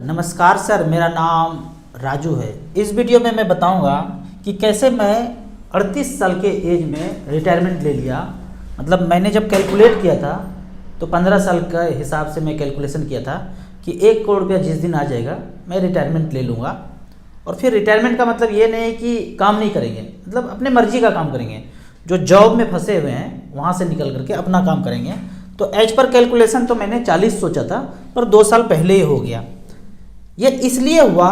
नमस्कार सर, मेरा नाम राजू है। इस वीडियो में मैं बताऊंगा कि कैसे मैं 38 साल के एज में रिटायरमेंट ले लिया। मतलब मैंने जब कैलकुलेट किया था तो 15 साल का हिसाब से मैं कैलकुलेशन किया था कि 1 करोड़ रुपया जिस दिन आ जाएगा मैं रिटायरमेंट ले लूँगा। और फिर रिटायरमेंट का मतलब ये नहीं कि काम नहीं करेंगे, मतलब अपने मर्जी का काम करेंगे। जो जॉब में फंसे हुए हैं वहाँ से निकल करके अपना काम करेंगे। तो एज पर कैलकुलेशन तो मैंने 40 सोचा था, पर 2 साल पहले ही हो गया। ये इसलिए हुआ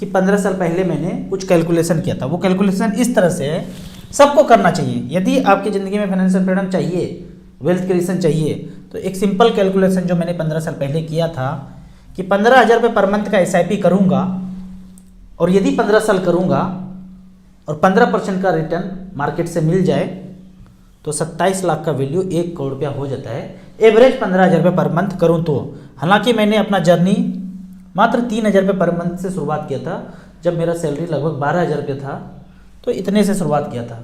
कि 15 साल पहले मैंने कुछ कैलकुलेशन किया था। वो कैलकुलेशन इस तरह से है, सबको करना चाहिए। यदि आपकी ज़िंदगी में फाइनेंशियल फ्रीडम चाहिए, वेल्थ क्रिएशन चाहिए, तो एक सिंपल कैलकुलेशन जो मैंने 15 साल पहले किया था कि 15,000 रुपये पर मंथ का SIP करूँगा, और यदि 15 साल करूँगा और 15% का रिटर्न मार्केट से मिल जाए तो 27 लाख का वैल्यू 1 करोड़ रुपया हो जाता है। एवरेज 15,000 रुपये पर मंथ करूँ तो। हालांकि मैंने अपना जर्नी मात्र 3,000 रुपये पर मंथ से शुरुआत किया था। जब मेरा सैलरी लगभग 12,000 रुपये था तो इतने से शुरुआत किया था।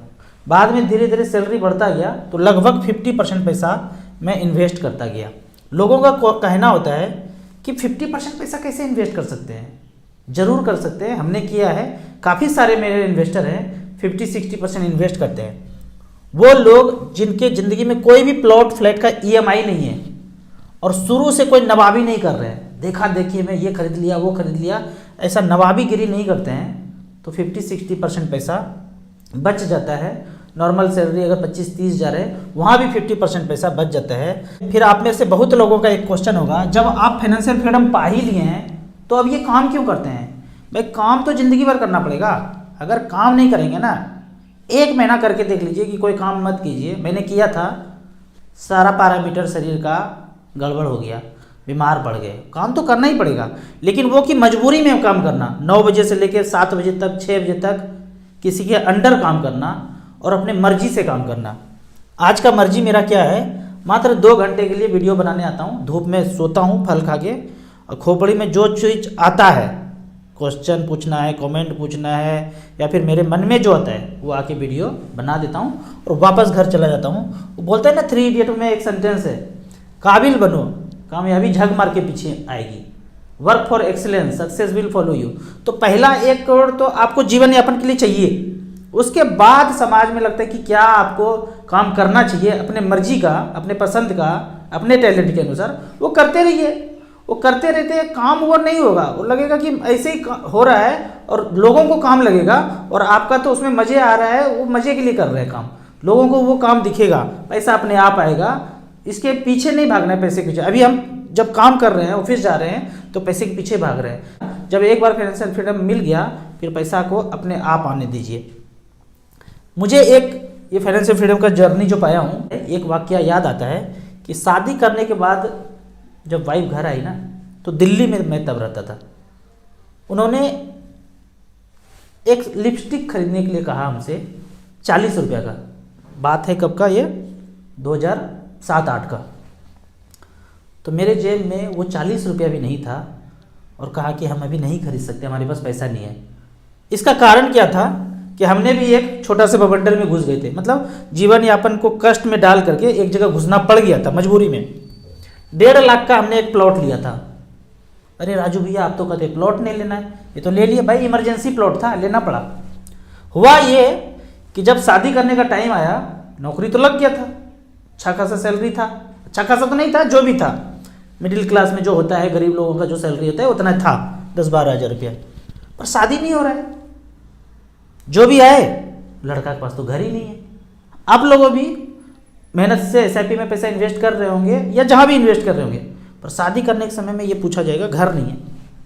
बाद में धीरे धीरे सैलरी बढ़ता गया तो लगभग 50% पैसा मैं इन्वेस्ट करता गया। लोगों का कहना होता है कि 50% पैसा कैसे इन्वेस्ट कर सकते हैं। ज़रूर कर सकते हैं, हमने किया है। काफ़ी सारे मेरे इन्वेस्टर हैं 50-60% इन्वेस्ट करते हैं। वो लोग जिनके ज़िंदगी में कोई भी प्लॉट फ्लैट का EMI नहीं है और शुरू से कोई नवाबी नहीं कर रहे हैं, देखा देखिए मैं ये खरीद लिया वो खरीद लिया, ऐसा नवाबी गिरी नहीं करते हैं, तो 50-60% पैसा बच जाता है। नॉर्मल सैलरी अगर 25-30 हज़ार है, वहाँ भी 50% पैसा बच जाता है। फिर आप में से बहुत लोगों का एक क्वेश्चन होगा, जब आप फाइनेंशियल फ्रीडम पा ही लिए हैं तो अब ये काम क्यों करते हैं? भाई काम तो ज़िंदगी भर करना पड़ेगा। अगर काम नहीं करेंगे ना, 1 महीना करके देख लीजिए कि कोई काम मत कीजिए। मैंने किया था, सारा पैरामीटर शरीर का गड़बड़ हो गया, बीमार पड़ गए। काम तो करना ही पड़ेगा, लेकिन वो कि मजबूरी में काम करना, 9 बजे से लेकर 7 बजे तक, 6 बजे तक किसी के अंडर काम करना और अपने मर्जी से काम करना। आज का मर्जी मेरा क्या है, मात्र 2 घंटे के लिए वीडियो बनाने आता हूँ। धूप में सोता हूँ फल खा के, और खोपड़ी में जो चीज़ आता है, क्वेश्चन पूछना है, कमेंट पूछना है, या फिर मेरे मन में जो आता है वो आके वीडियो बना देता हूँ और वापस घर चला जाता हूँ। वो बोलते हैं ना 3 इडियट में एक सेंटेंस है, काबिल बनो, कामयाबी झग मार के पीछे आएगी। Work for excellence, success will follow you. तो पहला 1 करोड़ तो आपको जीवन यापन के लिए चाहिए। उसके बाद समाज में लगता है कि क्या आपको काम करना चाहिए अपने मर्जी का, अपने पसंद का, अपने टैलेंट के अनुसार। वो करते रहिए। वो करते रहते काम वो नहीं होगा, वो लगेगा कि ऐसे ही हो रहा है और लोगों को काम लगेगा, और आपका तो उसमें मज़े आ रहा है, वो मज़े के लिए कर रहे हैं काम। लोगों को वो काम दिखेगा, पैसा अपने आप आएगा। इसके पीछे नहीं भागना है, पैसे के पीछे। अभी हम जब काम कर रहे हैं, ऑफिस जा रहे हैं, तो पैसे के पीछे भाग रहे हैं। जब एक बार फाइनेंशियल फ्रीडम मिल गया, फिर पैसा को अपने आप आने दीजिए। मुझे ये फाइनेंशियल फ्रीडम का जर्नी जो पाया हूँ, एक वाकया याद आता है कि शादी करने के बाद जब वाइफ घर आई ना, तो दिल्ली में मैं तब रहता था। उन्होंने एक लिपस्टिक खरीदने के लिए कहा हमसे, 40 रुपया का। बात है कब का, ये 2007-8 का। तो मेरे जेब में वो 40 रुपया भी नहीं था, और कहा कि हम अभी नहीं खरीद सकते, हमारे पास पैसा नहीं है। इसका कारण क्या था कि हमने भी एक छोटा सा बबंडर में घुस गए थे। मतलब जीवन यापन को कष्ट में डाल करके एक जगह घुसना पड़ गया था मजबूरी में। 1.5 लाख का हमने एक प्लॉट लिया था। अरे राजू भैया, आप तो कहते प्लॉट नहीं लेना है, ये तो ले लिया। भाई इमरजेंसी प्लॉट था, लेना पड़ा। हुआ ये कि जब शादी करने का टाइम आया, नौकरी तो लग गया था, अच्छा खासा सैलरी था। अच्छा खासा तो नहीं था, जो भी था, मिडिल क्लास में जो होता है, गरीब लोगों का जो सैलरी होता है उतना था, 10-12 हज़ार रुपया। पर शादी नहीं हो रहा है। जो भी आए, लड़का के पास तो घर ही नहीं है। आप लोगों भी मेहनत से SIP में पैसा इन्वेस्ट कर रहे होंगे, या जहाँ भी इन्वेस्ट कर रहे होंगे, पर शादी करने के समय में ये पूछा जाएगा, घर नहीं है।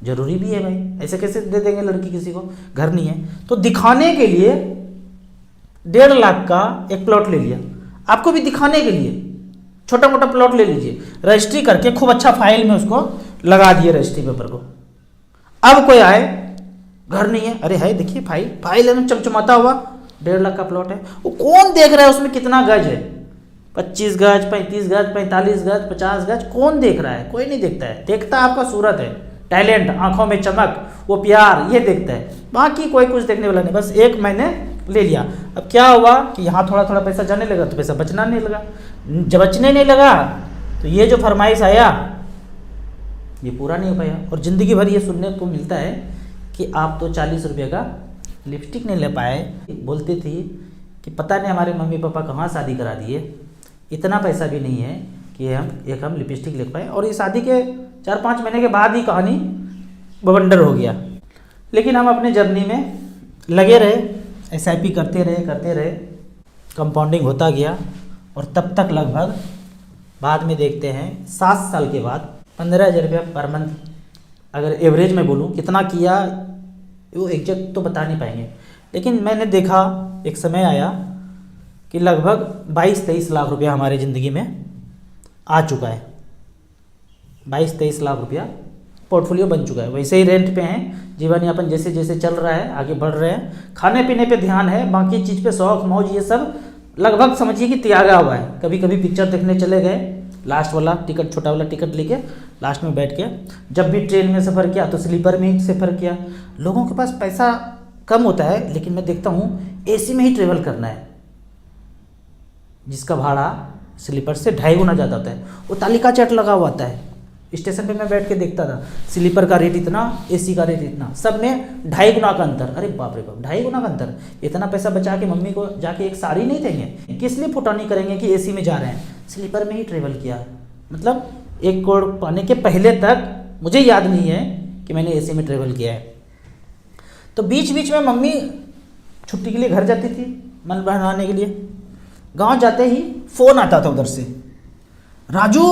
जरूरी भी है भाई, ऐसे कैसे दे देंगे लड़की किसी को, घर नहीं है। तो दिखाने के लिए 1.5 लाख का एक प्लॉट ले लिया। आपको भी दिखाने के लिए छोटा मोटा प्लॉट ले लीजिए, रजिस्ट्री करके खूब अच्छा फाइल में उसको लगा दिए, रजिस्ट्री पेपर को। अब कोई आए, घर नहीं है, अरे है देखिए फाइल है चमचमाता हुआ, 1.5 लाख का प्लॉट है। वो कौन देख रहा है उसमें कितना गज है, 25 गज, 35 गज, 45 गज, 50 गज, कौन देख रहा है? कोई नहीं देखता है। देखता आपका सूरत है, टैलेंट, आंखों में चमक, वो प्यार, ये देखता है। बाकी कोई कुछ देखने वाला नहीं। बस एक मैंने ले लिया। अब क्या हुआ कि यहाँ थोड़ा थोड़ा पैसा जाने लगा, तो पैसा बचना नहीं लगा। जब बचने नहीं लगा तो ये जो फरमाइश आया ये पूरा नहीं हो पाया। और ज़िंदगी भर ये सुनने को मिलता है कि आप तो 40 रुपये का लिपस्टिक नहीं ले पाए। बोलती थी कि पता नहीं हमारे मम्मी पापा कहाँ शादी करा दिए, इतना पैसा भी नहीं है कि हम लिपस्टिक ले पाए। और ये शादी के 4-5 महीने के बाद ही कहानी बवंडर हो गया। लेकिन हम अपने जर्नी में लगे रहे, SIP करते रहे, कंपाउंडिंग होता गया। और तब तक लगभग बाद में देखते हैं 7 साल के बाद 15,000 रुपया पर मंथ, अगर एवरेज में बोलूँ कितना किया वो एग्जैक्ट तो बता नहीं पाएंगे। लेकिन मैंने देखा एक समय आया कि लगभग 22-23 लाख रुपया हमारे ज़िंदगी में आ चुका है। 22-23 लाख रुपया पोर्टफोलियो बन चुका है। वैसे ही रेंट पे हैं, जीवन यापन जैसे जैसे चल रहा है, आगे बढ़ रहे हैं, खाने पीने पे ध्यान है, बाकी चीज़ पे शौक मौज ये सब लगभग समझिए कि त्यागा हुआ है। कभी कभी पिक्चर देखने चले गए, लास्ट वाला टिकट, छोटा वाला टिकट लेके लास्ट में बैठ के। जब भी ट्रेन में सफ़र किया तो स्लीपर में ही सफ़र किया। लोगों के पास पैसा कम होता है, लेकिन मैं देखता हूँ AC में ही ट्रेवल करना है, जिसका भाड़ा स्लीपर से 2.5 गुना ज़्यादा होता है। वो तालिका चार्ट लगा हुआ आता है, स्टेशन पे मैं बैठ के देखता था, स्लीपर का रेट इतना, AC का रेट इतना, सब में 2.5 गुना का अंतर। अरे बाप रे बाप, 2.5 गुना का अंतर। इतना पैसा बचा के मम्मी को जाके एक साड़ी नहीं देंगे, किस लिए फुटानी करेंगे कि AC में जा रहे हैं, स्लीपर में ही ट्रेवल किया। मतलब 1 करोड़ पाने के पहले तक मुझे याद नहीं है कि मैंने AC में ट्रेवल किया है। तो बीच बीच में मम्मी छुट्टी के लिए घर जाती थी, मन बहलाने के लिए। गाँव जाते ही फ़ोन आता था उधर से, राजू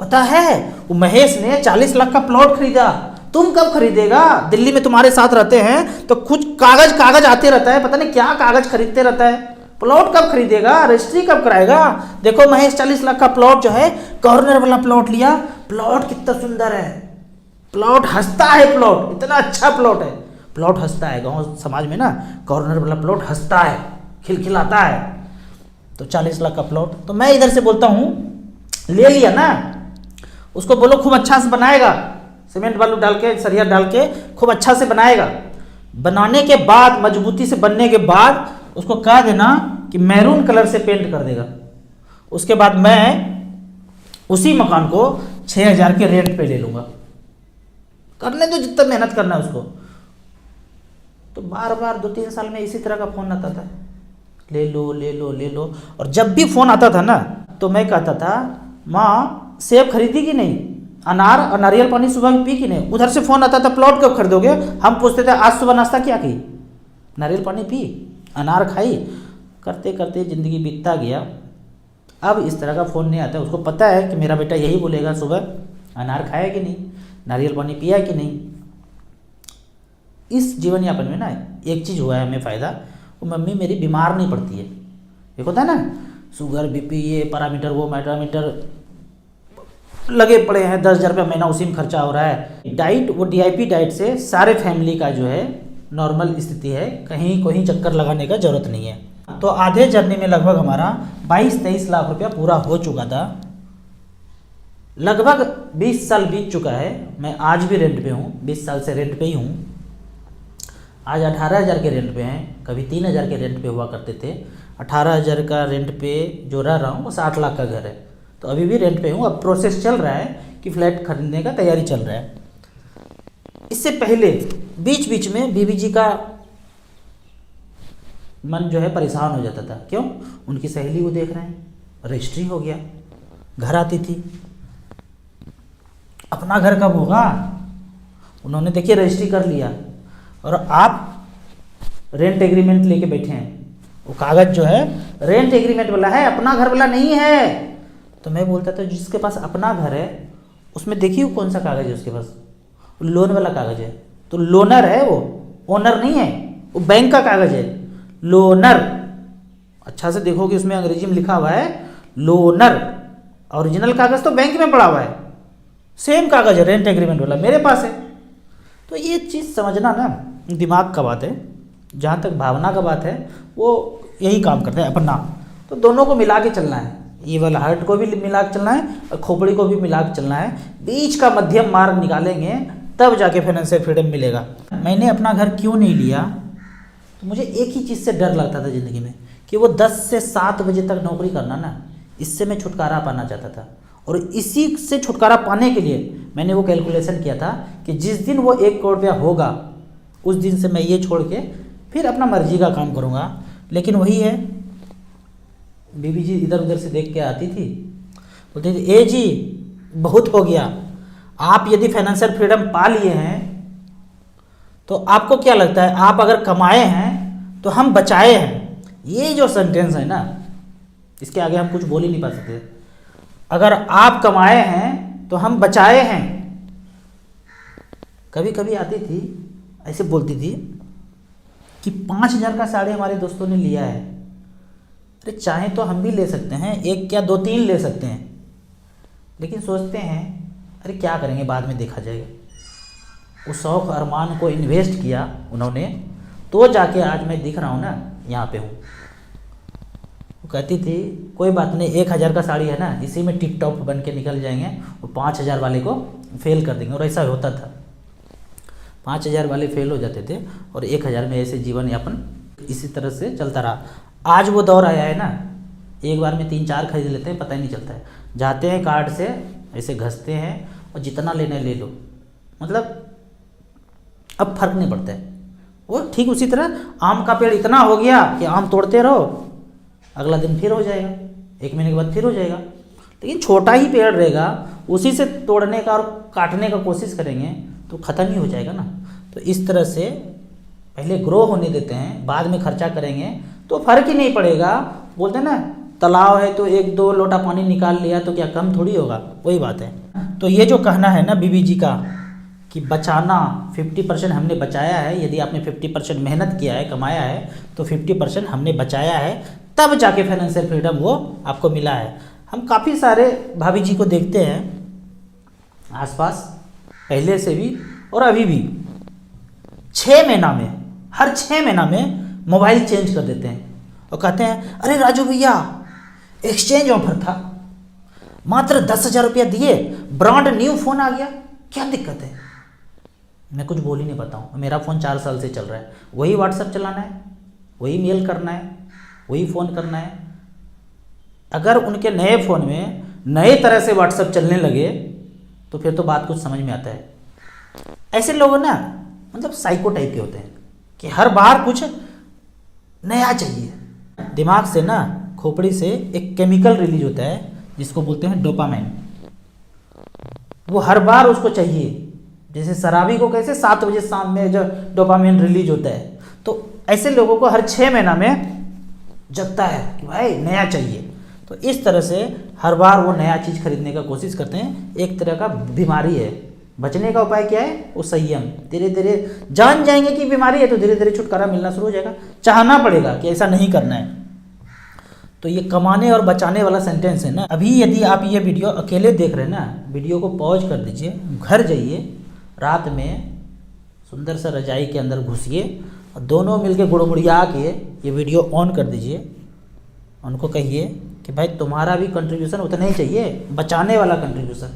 पता है वो महेश ने 40 लाख का प्लॉट खरीदा, तुम कब खरीदेगा? दिल्ली में तुम्हारे साथ रहते हैं तो कुछ कागज आते रहता है, पता नहीं क्या कागज खरीदते रहता है। प्लॉट कब खरीदेगा, रजिस्ट्री कब कराएगा? देखो महेश 40 लाख का प्लॉट जो है, कॉर्नर वाला प्लॉट लिया, प्लॉट कितना सुंदर है, प्लॉट हंसता है, प्लॉट इतना अच्छा प्लॉट है, प्लॉट हंसता है। गाँव समाज में ना कॉर्नर वाला प्लॉट हंसता है, खिलखिलाता है। तो 40 लाख का प्लॉट, तो मैं इधर से बोलता हूँ ले लिया ना, उसको बोलो खूब अच्छा से बनाएगा, सीमेंट बालू डाल के, सरिया डाल के खूब अच्छा से बनाएगा। बनाने के बाद, मजबूती से बनने के बाद उसको कह देना कि मैरून कलर से पेंट कर देगा। उसके बाद मैं उसी मकान को 6,000 के रेंट पे ले लूँगा। करने दो जितना मेहनत करना है उसको। तो बार बार 2-3 साल में इसी तरह का फ़ोन आता था, ले लो ले लो ले लो। और जब भी फ़ोन आता था ना तो मैं कहता था, माँ सेब खरीदी कि नहीं, अनार और नारियल पानी सुबह पी कि नहीं? उधर से फ़ोन आता था, प्लॉट कब खरीदोगे? हम पूछते थे आज सुबह नाश्ता क्या की, नारियल पानी पी, अनार खाई। करते करते ज़िंदगी बीतता गया। अब इस तरह का फ़ोन नहीं आता। उसको पता है कि मेरा बेटा यही बोलेगा, सुबह अनार खाया कि नहीं, नारियल पानी पिया कि नहीं। इस जीवन यापन में ना एक चीज़ हुआ है हमें फ़ायदा, वो मम्मी मेरी बीमार नहीं पड़ती है। एक होता है ना शुगर BP, ये पैरामीटर वो मैटामीटर लगे पड़े हैं, 10,000 रुपये महीना उसी में खर्चा हो रहा है। डाइट, वो DIP डाइट से सारे फैमिली का जो है नॉर्मल स्थिति है, कहीं कोई चक्कर लगाने का ज़रूरत नहीं है। तो आधे जर्नी में लगभग हमारा 22-23 लाख रुपया पूरा हो चुका था। लगभग 20 साल बीत चुका है। मैं आज भी रेंट पे हूँ, 20 साल से रेंट पे ही हूँ। आज 18,000 के रेंट पे हैं, कभी 3,000 के रेंट पे हुआ करते थे। 18,000 का रेंट पे जो रह रहा हूँ वो 60 लाख का घर है, तो अभी भी रेंट पे हूँ। अब प्रोसेस चल रहा है कि फ्लैट खरीदने का तैयारी चल रहा है। इससे पहले बीच बीच में बीबी जी का मन जो है परेशान हो जाता था। क्यों? उनकी सहेली को देख रहे हैं, रजिस्ट्री हो गया, घर आती थी। अपना घर कब होगा? उन्होंने देखिए रजिस्ट्री कर लिया और आप रेंट एग्रीमेंट लेके बैठे हैं। वो कागज़ जो है रेंट एग्रीमेंट वाला है, अपना घर वाला नहीं है। तो मैं बोलता था जिसके पास अपना घर है उसमें देखिए वो कौन सा कागज़ है उसके पास, लोन वाला कागज़ है। तो लोनर है वो, ओनर नहीं है, वो बैंक का कागज़ है, लोनर। अच्छा से देखोगे उसमें अंग्रेजी में लिखा हुआ है लोनर। ओरिजिनल कागज़ तो बैंक में पड़ा हुआ है, सेम कागज़ है रेंट एग्रीमेंट वाला मेरे पास है। तो ये चीज़ समझना ना दिमाग का बात है। जहाँ तक भावना का बात है वो यही काम करते हैं अपना। तो दोनों को मिला के चलना है, ये वाला हार्ट को भी मिला के चलना है और खोपड़ी को भी मिला के चलना है। बीच का मध्यम मार्ग निकालेंगे तब जाके फाइनेंशियल फ्रीडम मिलेगा। मैंने अपना घर क्यों नहीं लिया? तो मुझे एक ही चीज़ से डर लगता था ज़िंदगी में कि वो 10 से 7 बजे तक नौकरी करना ना, इससे मैं छुटकारा पाना चाहता था। और इसी से छुटकारा पाने के लिए मैंने वो कैलकुलेशन किया था कि जिस दिन वो 1 करोड़ रुपया होगा उस दिन से मैं ये छोड़ के फिर अपना मर्जी का काम करूँगा। लेकिन वही है, बीबी जी इधर उधर से देख के आती थी, बोलती थी ए जी बहुत हो गया, आप यदि फाइनेंशियल फ्रीडम पा लिए हैं तो आपको क्या लगता है, आप अगर कमाए हैं तो हम बचाए हैं। ये जो सेंटेंस है ना, इसके आगे हम कुछ बोल ही नहीं पा सकते। अगर आप कमाए हैं तो हम बचाए हैं। कभी कभी आती थी ऐसे बोलती थी कि 5,000 का साड़ी हमारे दोस्तों ने लिया है। अरे चाहे तो हम भी ले सकते हैं, एक क्या 2-3 ले सकते हैं, लेकिन सोचते हैं अरे क्या करेंगे, बाद में देखा जाएगा। उस शौक अरमान को इन्वेस्ट किया उन्होंने, तो जाके आज मैं दिख रहा हूँ ना, यहाँ पे हूँ। वो कहती थी कोई बात नहीं, 1,000 का साड़ी है ना, इसी में टिप टॉप बन के निकल जाएंगे और 5,000 वाले को फेल कर देंगे। और ऐसा होता था, 5,000 वाले फेल हो जाते थे और 1,000 में ऐसे जीवन यापन इसी तरह से चलता रहा। आज वो दौर आया है ना, एक बार में 3-4 खरीद लेते हैं, पता ही नहीं चलता है। जाते हैं कार्ड से ऐसे घसते हैं और जितना लेना है ले लो, मतलब अब फर्क नहीं पड़ता है। वो ठीक उसी तरह आम का पेड़ इतना हो गया कि आम तोड़ते रहो, अगला दिन फिर हो जाएगा, 1 महीने के बाद फिर हो जाएगा। लेकिन छोटा ही पेड़ रहेगा, उसी से तोड़ने का और काटने का कोशिश करेंगे तो ख़त्म ही हो जाएगा ना। तो इस तरह से पहले ग्रो होने देते हैं, बाद में खर्चा करेंगे तो फर्क ही नहीं पड़ेगा। बोलते हैं ना, तालाब है तो 1-2 लोटा पानी निकाल लिया तो क्या कम थोड़ी होगा, वही बात है। तो ये जो कहना है ना बीबी जी का कि बचाना 50% हमने बचाया है, यदि आपने 50% मेहनत किया है, कमाया है, तो 50% हमने बचाया है, तब जाके फाइनेंशियल फ्रीडम वो आपको मिला है। हम काफ़ी सारे भाभी जी को देखते हैं आसपास, पहले से भी और अभी भी, 6 महीना में, हर 6 महीना में मोबाइल चेंज कर देते हैं और कहते हैं अरे राजू भैया एक्सचेंज ऑफर था, मात्र 10,000 रुपया दिए, ब्रांड न्यू फ़ोन आ गया, क्या दिक्कत है। मैं कुछ बोल ही नहीं पाता हूँ, मेरा फ़ोन 4 साल से चल रहा है, वही व्हाट्सएप चलाना है, वही मेल करना है, वही फ़ोन करना है। अगर उनके नए फ़ोन में नए तरह से व्हाट्सएप चलने लगे तो फिर तो बात कुछ समझ में आता है। ऐसे लोग ना मतलब साइको टाइप के होते हैं कि हर बार कुछ नया चाहिए। दिमाग से ना, खोपड़ी से एक केमिकल रिलीज होता है जिसको बोलते हैं डोपामाइन। वो हर बार उसको चाहिए, जैसे शराबी को कैसे 7 बजे शाम में जो डोपामाइन रिलीज होता है, तो ऐसे लोगों को हर 6 महीना में जगता है कि भाई नया चाहिए। तो इस तरह से हर बार वो नया चीज़ खरीदने का कोशिश करते हैं। एक तरह का बीमारी है। बचने का उपाय क्या है, वो संयम। धीरे धीरे जान जाएंगे कि बीमारी है तो धीरे धीरे छुटकारा मिलना शुरू हो जाएगा। चाहना पड़ेगा कि ऐसा नहीं करना है। तो ये कमाने और बचाने वाला सेंटेंस है ना। अभी यदि आप ये वीडियो अकेले देख रहे हैं ना, वीडियो को पॉज कर दीजिए, घर जाइए, रात में सुंदर सा रजाई के अंदर घुसिए और दोनों मिलके गुड़गुड़िया के ये वीडियो ऑन कर दीजिए। उनको कहिए कि भाई तुम्हारा भी कंट्रीब्यूशन उतना ही चाहिए, बचाने वाला कंट्रीब्यूशन।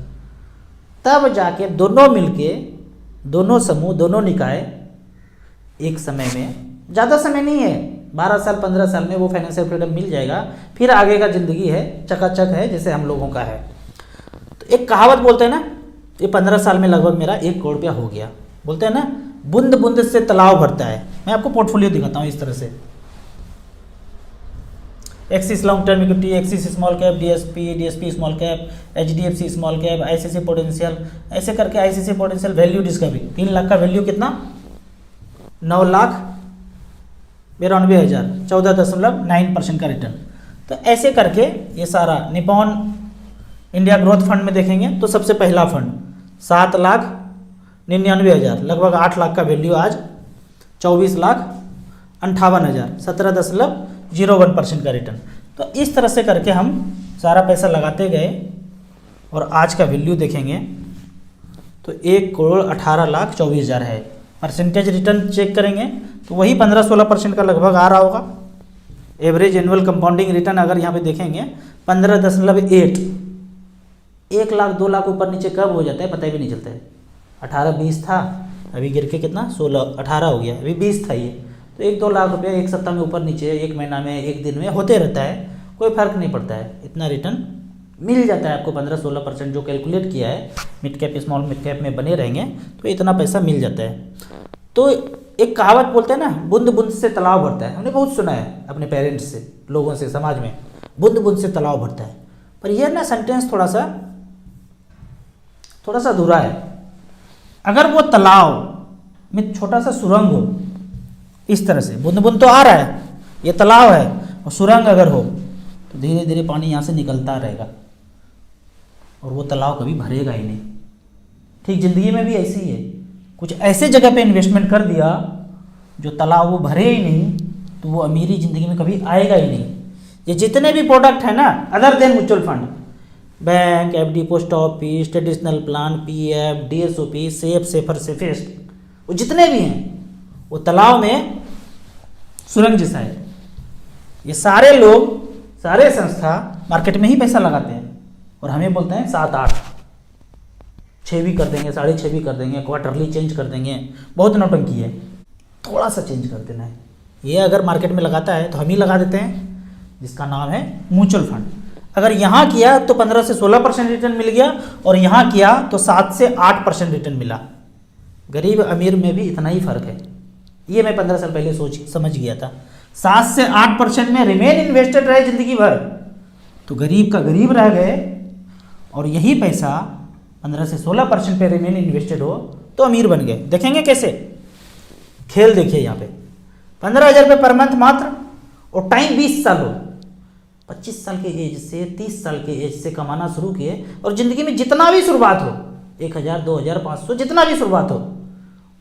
तब जाके दोनों मिलके, दोनों समूह, दोनों निकाय एक समय में, ज़्यादा समय नहीं है, 12 साल 15 साल में वो फाइनेंशियल फ्रीडम मिल जाएगा। फिर आगे का ज़िंदगी है, चकाचक है, जैसे हम लोगों का है। तो एक कहावत बोलते हैं ना, ये 15 साल में लगभग मेरा 1 करोड़ रुपया हो गया। बोलते हैं ना, बूंद बूंद से तालाब भरता है। मैं आपको पोर्टफोलियो दिखाता हूँ इस तरह से। Axis long term equity, axis small cap, DSP small cap, HDFC small cap, ICC potential, ऐसे करके ICC potential value discovery. 3 lakh का वैल्यू कितना, 9,92,000, 14.9% का रिटर्न। तो ऐसे करके ये सारा निपॉन इंडिया ग्रोथ फंड में देखेंगे तो सबसे पहला फंड 7,99,000, लगभग 8 लाख का वैल्यू आज, 24,58,000, 17.01% का रिटर्न। तो इस तरह से करके हम सारा पैसा लगाते गए और आज का वैल्यू देखेंगे तो 1,18,24,000 है। परसेंटेज रिटर्न चेक करेंगे तो वही 15-16% का लगभग आ रहा होगा। एवरेज एनुअल कंपाउंडिंग रिटर्न अगर यहाँ पे देखेंगे 15.8। 1 लाख 2 लाख ऊपर नीचे कब हो जाता है पता भी नहीं चलता है। 18-20 था, अभी गिर के कितना 16-18 हो गया, अभी 20 था। ये तो 1-2 लाख रुपया एक सप्ताह में ऊपर नीचे, 1 महीना में, 1 दिन में होते रहता है, कोई फर्क नहीं पड़ता है। इतना रिटर्न मिल जाता है आपको 15-16% जो कैलकुलेट किया है, mid cap small mid cap में बने रहेंगे तो इतना पैसा मिल जाता है। तो एक कहावत बोलते हैं ना, बूंद बूंद से तालाब भरता है, हमने बहुत सुना है अपने पेरेंट्स से, लोगों से, समाज में, बूंद बूंद से तालाब भरता है। पर यह ना सेंटेंस थोड़ा सा अधूरा है। अगर वो तालाब में छोटा सा सुरंग हो, इस तरह से बूंद बूंद तो आ रहा है, ये तालाब है, और सुरंग अगर हो तो धीरे धीरे पानी यहाँ से निकलता रहेगा और वो तालाब कभी भरेगा ही नहीं। ठीक ज़िंदगी में भी ऐसे ही है, कुछ ऐसे जगह पे इन्वेस्टमेंट कर दिया जो तालाब वो भरे ही नहीं, तो वो अमीरी ज़िंदगी में कभी आएगा ही नहीं। ये जितने भी प्रोडक्ट हैं ना, other than mutual fund, bank, FD, post office, traditional plan, PF, DSOP, safe, safer, safest, वो जितने भी हैं वो तालाब में सुरंग जैसा है। ये सारे लोग, सारे संस्था मार्केट में ही पैसा लगाते हैं और हमें बोलते हैं 7-8, 6 भी कर देंगे, 6.5 भी कर देंगे, क्वार्टरली चेंज कर देंगे। बहुत नौटंकी है, थोड़ा सा चेंज कर देना है। ये अगर मार्केट में लगाता है तो हम ही लगा देते हैं, जिसका नाम है म्यूचुअल फंड। अगर यहाँ किया तो 15 से 16% रिटर्न मिल गया और यहाँ किया तो 7 से 8% रिटर्न मिला। गरीब अमीर में भी इतना ही फर्क है, ये मैं 15 साल पहले सोच समझ गया था। 7 से 8% में रिमेन इन्वेस्टेड रहे जिंदगी भर तो गरीब का गरीब रह गए, और यही पैसा 15 से 16% पे रिमेन इन्वेस्टेड हो तो अमीर बन गए। देखेंगे कैसे, खेल देखिए यहाँ पे 15,000 रुपये पर मंथ मात्र, और टाइम 20 साल हो। 25 साल के एज से 30 साल के एज से कमाना शुरू किए, और ज़िंदगी में जितना भी शुरुआत हो, 1,000, 2,000, 500, जितना भी शुरुआत हो,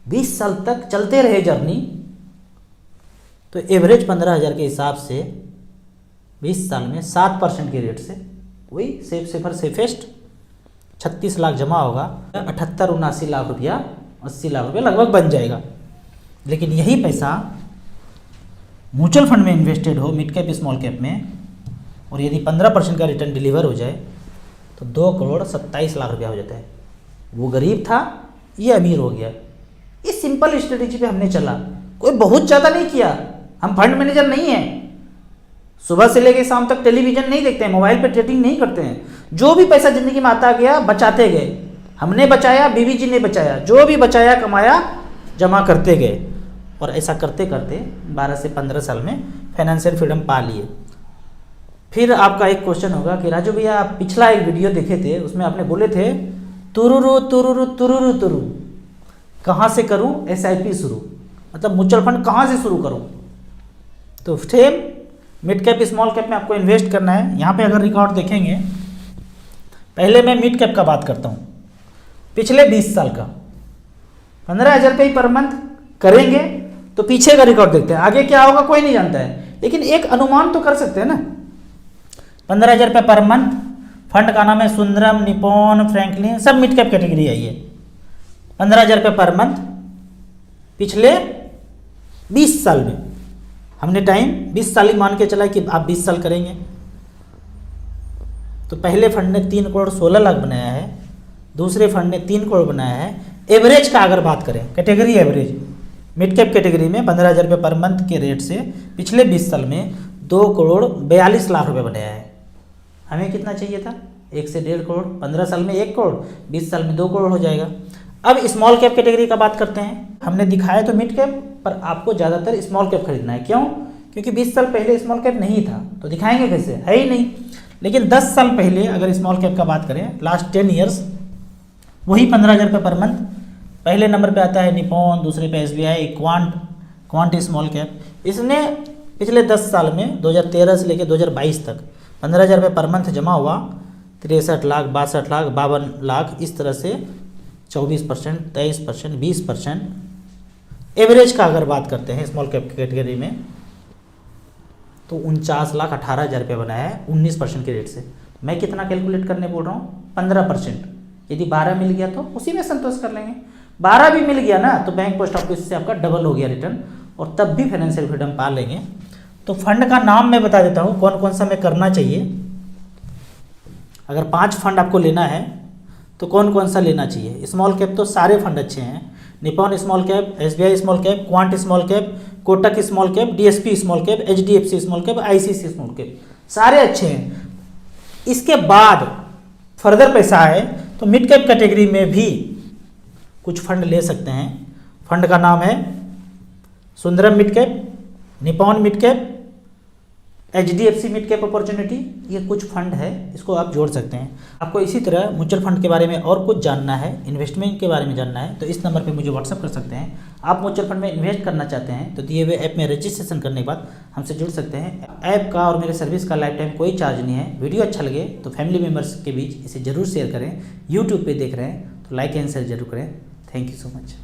20 साल तक चलते रहे जर्नी, तो एवरेज 15,000 के हिसाब से 20 साल में 7% के रेट से वही सेफ, सेफर, सेफेस्ट 36 लाख जमा होगा, 78-79 लाख रुपया, 80 लाख रुपया लगभग बन जाएगा। लेकिन यही पैसा म्यूचुअल फंड में इन्वेस्टेड हो, मिड कैप स्मॉल कैप में, और यदि 15% का रिटर्न डिलीवर हो जाए तो 2,27 लाख रुपया हो जाता है। वो गरीब था, ये अमीर हो गया। इस सिंपल स्ट्रेटेजी पे हमने चला, कोई बहुत ज़्यादा नहीं किया। हम फंड मैनेजर नहीं हैं, सुबह से लेकर शाम तक टेलीविज़न नहीं देखते हैं, मोबाइल पे ट्रेडिंग नहीं करते हैं। जो भी पैसा ज़िंदगी में आता गया बचाते गए, हमने बचाया, बीवी जी ने बचाया, जो भी बचाया कमाया जमा करते गए, और ऐसा करते करते 12 से 15 साल में फाइनेंशियल फ्रीडम पा लिए। फिर आपका एक क्वेश्चन होगा कि राजू भैया, आप पिछला एक वीडियो देखे थे, उसमें आपने बोले थे तुरुरु तुरुरु तुरुरु तुरु, कहाँ से करूँ SIP शुरू, मतलब म्यूचुअल फंड कहाँ से शुरू करूँ। तो same mid cap small cap में आपको इन्वेस्ट करना है। यहाँ पे अगर रिकॉर्ड देखेंगे, पहले मैं मिड कैप का बात करता हूँ, पिछले 20 साल का 15,000 रुपये पर मंथ करेंगे तो पीछे का रिकॉर्ड देखते हैं। आगे क्या होगा कोई नहीं जानता है, लेकिन एक अनुमान तो कर सकते हैं ना। 15,000 रुपये पर मंथ, फंड का नाम है सुंदरम, निपॉन, फ्रैंकलिन, सब मिड कैप कैटेगरी है ये। 15,000 रुपये पर मंथ पिछले 20 साल में, हमने टाइम 20 साल ही मान के चला कि आप 20 साल करेंगे। तो पहले फंड ने 3,16,00,000 बनाया है, दूसरे फंड ने 3 करोड़ बनाया है। एवरेज का अगर बात करें, category average mid cap category में 15,000 रुपये पर मंथ के रेट से पिछले 20 साल में 2,42,00,000 रुपये बनाया है। हमें कितना चाहिए था? 1 से 1.5 करोड़, 15 साल में 1 करोड़, 20 साल में 2 करोड़ हो जाएगा। अब स्मॉल कैप कैटेगरी का बात करते हैं। हमने दिखाया तो मिड कैप, पर आपको ज़्यादातर स्मॉल कैप खरीदना है। क्यों? क्योंकि 20 साल पहले स्मॉल कैप नहीं था, तो दिखाएंगे कैसे, है ही नहीं। लेकिन 10 साल पहले अगर स्मॉल कैप का बात करें, लास्ट 10 ईयर्स, वही 15,000 रुपये पर मंथ। पहले नंबर पे आता है निपॉन, दूसरे पे SBI, क्वांट स्मॉल कैप। इसने पिछले 10 साल में 2013 से लेकर 2022 तक 15,000 रुपये पर मंथ जमा हुआ, 63 लाख, 62 लाख, 52 लाख, इस तरह से 24%, 23%, 20%। एवरेज का अगर बात करते हैं स्मॉल कैप कैटेगरी में, तो 49,18,000 रुपये बनाया है 19% के रेट से। मैं कितना कैलकुलेट करने बोल रहा हूँ? 15%। यदि 12 मिल गया तो उसी में संतोष कर लेंगे। 12 भी मिल गया ना तो बैंक पोस्ट ऑफिस से आपका डबल हो गया रिटर्न, और तब भी फाइनेंशियल फ्रीडम पा लेंगे। तो फंड का नाम मैं बता देता हूँ कौन कौन सा मैं करना चाहिए। अगर 5 फंड आपको लेना है तो कौन कौन सा लेना चाहिए? स्मॉल कैप तो सारे फंड अच्छे हैं, Nippon small cap, SBI small cap, quant small cap, Kotak small cap, DSP small cap, HDFC small cap, ICICI small cap, सारे अच्छे हैं। इसके बाद फर्दर पैसा आए तो मिड कैप कैटेगरी में भी कुछ फंड ले सकते हैं। फंड का नाम है Sundaram mid cap, Nippon mid cap, HDFC mid cap opportunity, ये कुछ फंड है, इसको आप जोड़ सकते हैं। आपको इसी तरह म्यूचुअल फंड के बारे में और कुछ जानना है, इन्वेस्टमेंट के बारे में जानना है, तो इस नंबर पे मुझे व्हाट्सअप कर सकते हैं। आप म्यूचुअल फंड में इन्वेस्ट करना चाहते हैं तो दिए हुए ऐप में रजिस्ट्रेशन करने के बाद हमसे जुड़ सकते हैं। ऐप का और मेरे सर्विस का लाइफ टाइम कोई चार्ज नहीं है। वीडियो अच्छा लगे तो फैमिली मेम्बर्स के बीच इसे ज़रूर शेयर करें। यूट्यूब पर देख रहे हैं तो लाइक एंड शेयर जरूर करें। Thank you so much.